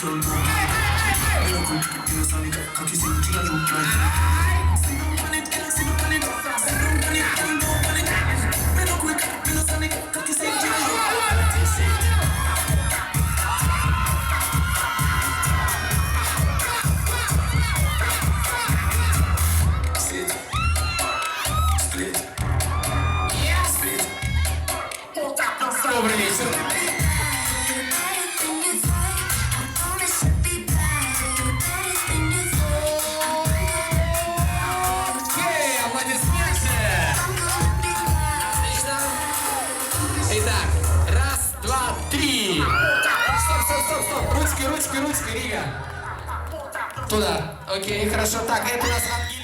Добрый вечер. Окей, аплодисменты. Отлично. Итак, раз, два, три. Стоп. Ручки, Рига. Туда. Окей, хорошо. Так, это у нас ангелина.